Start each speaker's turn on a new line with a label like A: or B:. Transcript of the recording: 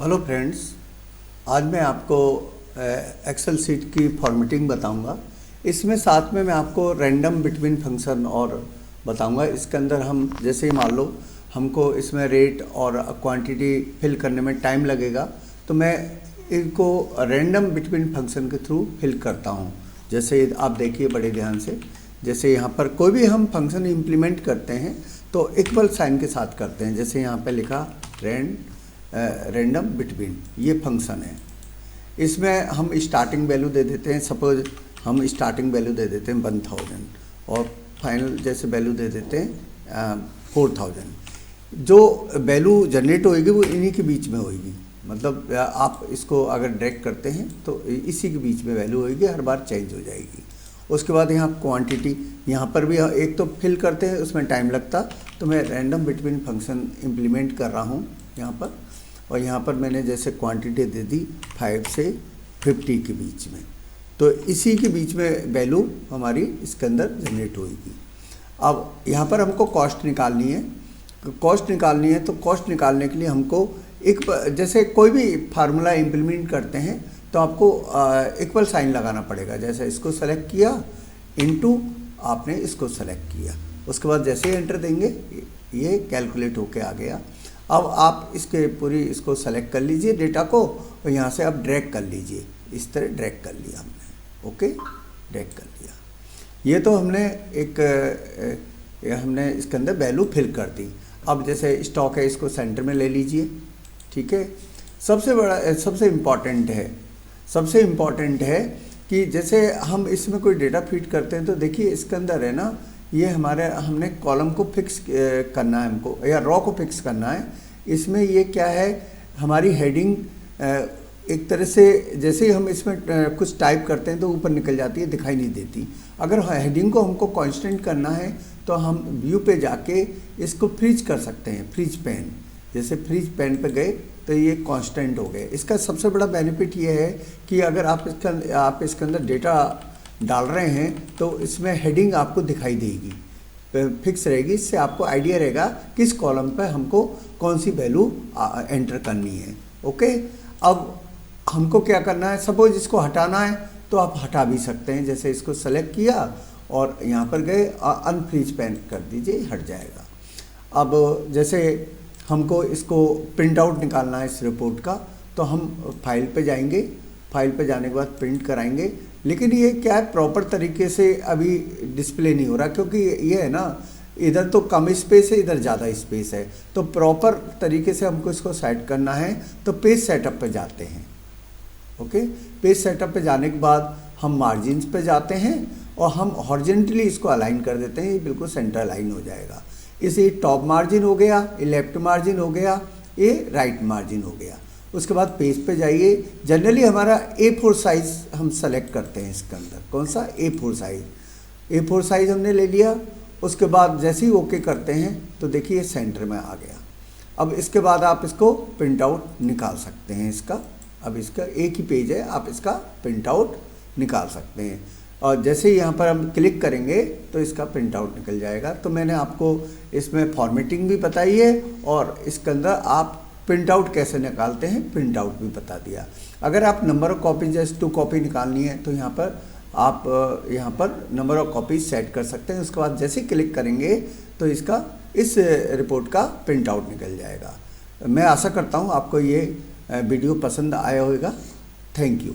A: Hello friends, आज मैं आपको एक्सेल सीट की फॉर्मेटिंग बताऊंगा। इसमें साथ में मैं आपको रैंडम बिटवीन फंक्शन और बताऊंगा। इसके अंदर हम जैसे ही मान लो हमको इसमें रेट और क्वांटिटी फिल करने में टाइम लगेगा, तो मैं इनको रैंडम बिटवीन फंक्शन के थ्रू फिल करता हूं। जैसे आप देखिए बड़े ध्यान से, जैसे यहाँ पर कोई भी हम फंक्शन इम्प्लीमेंट करते हैं तो इक्वल साइन के साथ करते हैं। जैसे यहाँ पे लिखा रैंडम बिटवीन, ये फंक्शन है। इसमें हम स्टार्टिंग वैल्यू दे देते हैं। सपोज हम स्टार्टिंग वैल्यू दे देते हैं 1000 और फाइनल जैसे वैल्यू दे देते हैं 4000। जो वैल्यू जनरेट होएगी वो इन्हीं के बीच में होएगी। मतलब आप इसको अगर ड्रैग करते हैं तो इसी के बीच में वैल्यू होएगी, हर बार चेंज हो जाएगी। उसके बाद यहाँ क्वांटिटी, यहाँ पर भी एक तो फिल करते हैं उसमें टाइम लगता, तो मैं रैंडम बिटवीन फंक्शन इम्प्लीमेंट कर रहा हूँ यहाँ पर। और यहाँ पर मैंने जैसे क्वांटिटी दे दी 5 से 50 के बीच में, तो इसी के बीच में वैल्यू हमारी इसके अंदर जनरेट होगी। अब यहाँ पर हमको कॉस्ट निकालनी है। तो कॉस्ट निकालने के लिए हमको एक जैसे कोई भी फार्मूला इम्प्लीमेंट करते हैं तो आपको इक्वल साइन लगाना पड़ेगा। जैसे इसको सेलेक्ट किया इनटू आपने इसको सेलेक्ट किया, उसके बाद जैसे ही एंटर देंगे ये कैलकुलेट होके आ गया। अब आप इसके पूरी इसको सेलेक्ट कर लीजिए डेटा को, और यहाँ से आप ड्रैग कर लीजिए। इस तरह ड्रैग कर लिया हमने, ओके, ड्रैग कर लिया। ये तो हमने हमने इसके अंदर वैल्यू फिल कर दी। अब जैसे स्टॉक है इसको सेंटर में ले लीजिए, ठीक है। सबसे इम्पॉर्टेंट है कि जैसे हम इसमें कोई डेटा फीड करते हैं तो देखिए इसके अंदर है ना, ये हमने कॉलम को फिक्स करना है हमको, या रॉ को फिक्स करना है। इसमें ये क्या है, हमारी हेडिंग एक तरह से जैसे ही हम इसमें कुछ टाइप करते हैं तो ऊपर निकल जाती है, दिखाई नहीं देती। अगर हेडिंग को हमको कांस्टेंट करना है तो हम व्यू पे जाके इसको फ्रीज कर सकते हैं, फ्रीज पेन। जैसे फ्रीज पेन पे गए तो ये कांस्टेंट हो गए। इसका सबसे बड़ा बेनिफिट ये है कि अगर आप इसके अंदर डेटा डाल रहे हैं तो इसमें हेडिंग आपको दिखाई देगी, फिक्स रहेगी। इससे आपको आइडिया रहेगा किस कॉलम पे हमको कौन सी वैल्यू एंटर करनी है, ओके। अब हमको क्या करना है, सपोज इसको हटाना है तो आप हटा भी सकते हैं। जैसे इसको सेलेक्ट किया और यहाँ पर गए अनफ्रीज पेन कर दीजिए, हट जाएगा। अब जैसे हमको इसको प्रिंट आउट निकालना है इस रिपोर्ट का, तो हम फाइल पे जाएंगे, फाइल पे जाने के बाद प्रिंट कराएंगे। लेकिन ये क्या है, प्रॉपर तरीके से अभी डिस्प्ले नहीं हो रहा, क्योंकि ये है ना, इधर तो कम स्पेस है, इधर ज़्यादा स्पेस है। तो प्रॉपर तरीके से हमको इसको सेट करना है, तो पेज सेटअप पे जाते हैं, ओके। पेज सेटअप पे जाने के बाद हम मार्जिन्स पे जाते हैं और हम हॉरिजॉन्टली इसको अलाइन कर देते हैं, ये बिल्कुल सेंटर अलाइन हो जाएगा। इसे टॉप मार्जिन हो गया, ये लेफ्ट मार्जिन हो गया, ये राइट मार्जिन हो गया। उसके बाद पेज पे जाइए। जनरली हमारा A4 साइज़ हम सेलेक्ट करते हैं इसके अंदर, कौन सा, A4 साइज़ हमने ले लिया। उसके बाद जैसे ही ओके करते हैं तो देखिए सेंटर में आ गया। अब इसके बाद आप इसको प्रिंट आउट निकाल सकते हैं इसका। अब इसका एक ही पेज है, आप इसका प्रिंट आउट निकाल सकते हैं। और जैसे ही यहाँ पर हम क्लिक करेंगे तो इसका प्रिंट आउट निकल जाएगा। तो मैंने आपको इसमें फॉर्मेटिंग भी बताई है और इसके अंदर आप प्रिंट आउट कैसे निकालते हैं प्रिंट आउट भी बता दिया। अगर आप नंबर ऑफ कॉपी जैसे 2 कॉपी निकालनी है तो यहाँ पर आप यहाँ पर नंबर ऑफ कॉपी सेट कर सकते हैं। उसके बाद जैसे ही क्लिक करेंगे तो इसका इस रिपोर्ट का प्रिंट आउट निकल जाएगा। मैं आशा करता हूँ आपको ये वीडियो पसंद आया होगा। Thank you.